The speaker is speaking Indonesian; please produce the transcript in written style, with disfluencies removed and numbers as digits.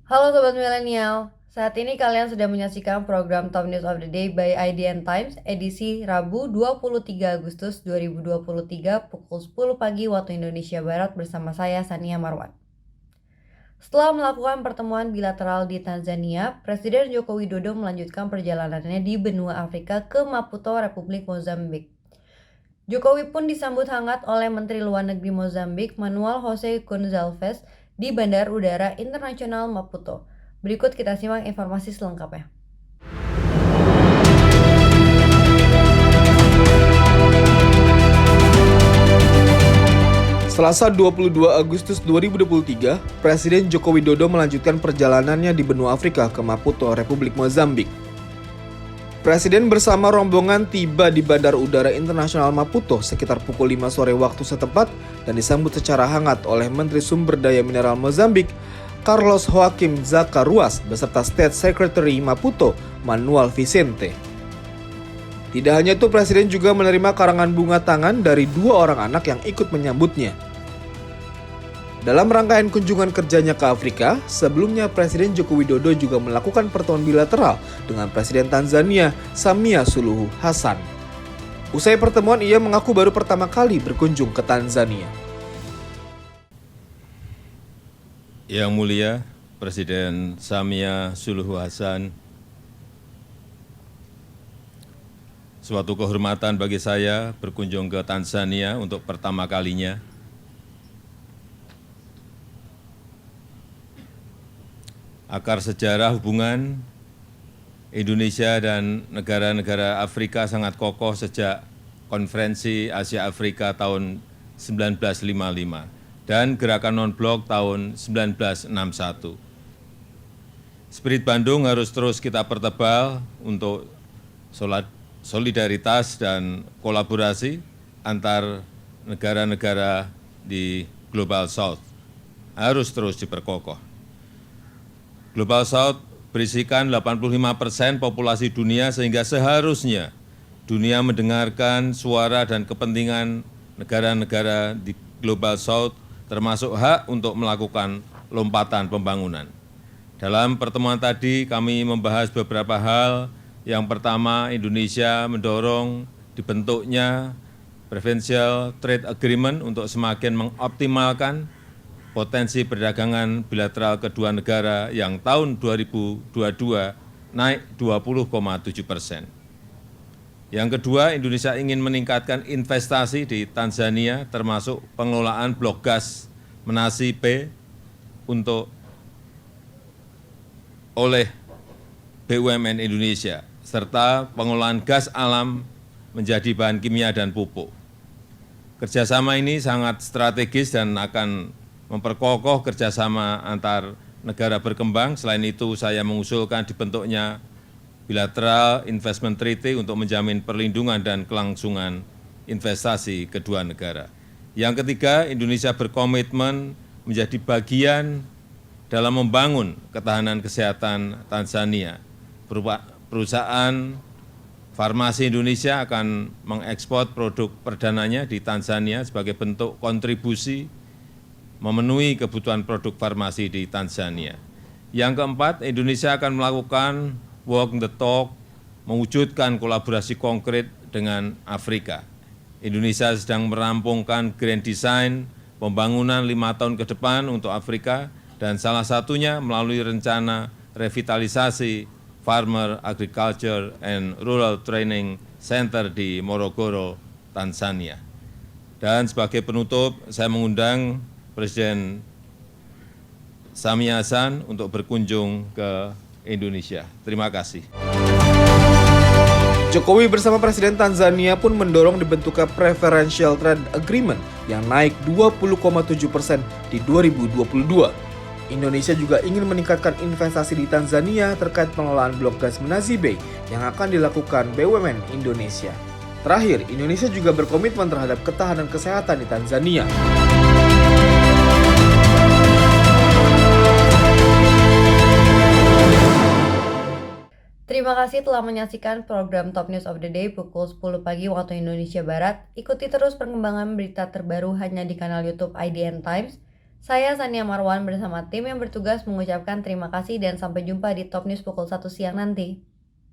Halo Sobat Milenial, saat ini kalian sedang menyaksikan program Top News of the Day by IDN Times edisi Rabu 23 Agustus 2023 pukul 10 pagi waktu Indonesia Barat bersama saya Sania Marwan. Setelah melakukan pertemuan bilateral di Tanzania, Presiden Joko Widodo melanjutkan perjalanannya di benua Afrika ke Maputo, Republik Mozambik. Jokowi pun disambut hangat oleh Menteri Luar Negeri Mozambik Manuel José Gonçalves di Bandara Udara Internasional Maputo. Berikut kita simak informasi selengkapnya. Selasa 22 Agustus 2023, Presiden Joko Widodo melanjutkan perjalanannya di benua Afrika ke Maputo, Republik Mozambik. Presiden bersama rombongan tiba di Bandara Udara Internasional Maputo sekitar pukul 5 sore waktu setempat dan disambut secara hangat oleh Menteri Sumber Daya Mineral Mozambik, Carlos Joaquim Zacarias, beserta State Secretary Maputo, Manuel Vicente. Tidak hanya itu, Presiden juga menerima karangan bunga tangan dari 2 orang anak yang ikut menyambutnya. Dalam rangkaian kunjungan kerjanya ke Afrika, sebelumnya Presiden Joko Widodo juga melakukan pertemuan bilateral dengan Presiden Tanzania, Samia Suluhu Hassan. Usai pertemuan, ia mengaku baru pertama kali berkunjung ke Tanzania. Yang Mulia Presiden Samia Suluhu Hassan, suatu kehormatan bagi saya berkunjung ke Tanzania untuk pertama kalinya. Akar sejarah hubungan Indonesia dan negara-negara Afrika sangat kokoh sejak Konferensi Asia Afrika tahun 1955 dan Gerakan Non-Blok tahun 1961. Spirit Bandung harus terus kita pertebal untuk solidaritas dan kolaborasi antar negara-negara di Global South harus terus diperkokoh. Global South berisikan 85% populasi dunia sehingga seharusnya dunia mendengarkan suara dan kepentingan negara-negara di Global South termasuk hak untuk melakukan lompatan pembangunan. Dalam pertemuan tadi kami membahas beberapa hal. Yang pertama, Indonesia mendorong dibentuknya Preferential Trade Agreement untuk semakin mengoptimalkan potensi perdagangan bilateral kedua negara yang tahun 2022 naik 20,7%. Yang kedua, Indonesia ingin meningkatkan investasi di Tanzania termasuk pengelolaan blok gas Menasi B oleh BUMN Indonesia serta pengolahan gas alam menjadi bahan kimia dan pupuk. Kerjasama ini sangat strategis dan akan memperkokoh kerjasama antar negara berkembang. Selain itu, saya mengusulkan dibentuknya Bilateral Investment Treaty untuk menjamin perlindungan dan kelangsungan investasi kedua negara. Yang ketiga, Indonesia berkomitmen menjadi bagian dalam membangun ketahanan kesehatan Tanzania. Perusahaan farmasi Indonesia akan mengekspor produk perdananya di Tanzania sebagai bentuk kontribusi memenuhi kebutuhan produk farmasi di Tanzania. Yang keempat, Indonesia akan melakukan walk the talk, mewujudkan kolaborasi konkret dengan Afrika. Indonesia sedang merampungkan grand design pembangunan 5 tahun ke depan untuk Afrika dan salah satunya melalui rencana revitalisasi Farmer Agriculture and Rural Training Center di Morogoro, Tanzania. Dan sebagai penutup, saya mengundang Presiden Samia Hassan untuk berkunjung ke Indonesia. Terima kasih. Jokowi bersama Presiden Tanzania pun mendorong dibentuknya Preferential Trade Agreement yang naik 20,7% di 2022. Indonesia juga ingin meningkatkan investasi di Tanzania terkait pengelolaan blok gas Menasi Bay yang akan dilakukan BUMN Indonesia. Terakhir, Indonesia juga berkomitmen terhadap ketahanan kesehatan di Tanzania. Terima kasih telah menyaksikan program Top News of the Day pukul 10 pagi waktu Indonesia Barat. Ikuti terus perkembangan berita terbaru hanya di kanal YouTube IDN Times. Saya Sania Marwan bersama tim yang bertugas mengucapkan terima kasih dan sampai jumpa di Top News pukul 1 siang nanti.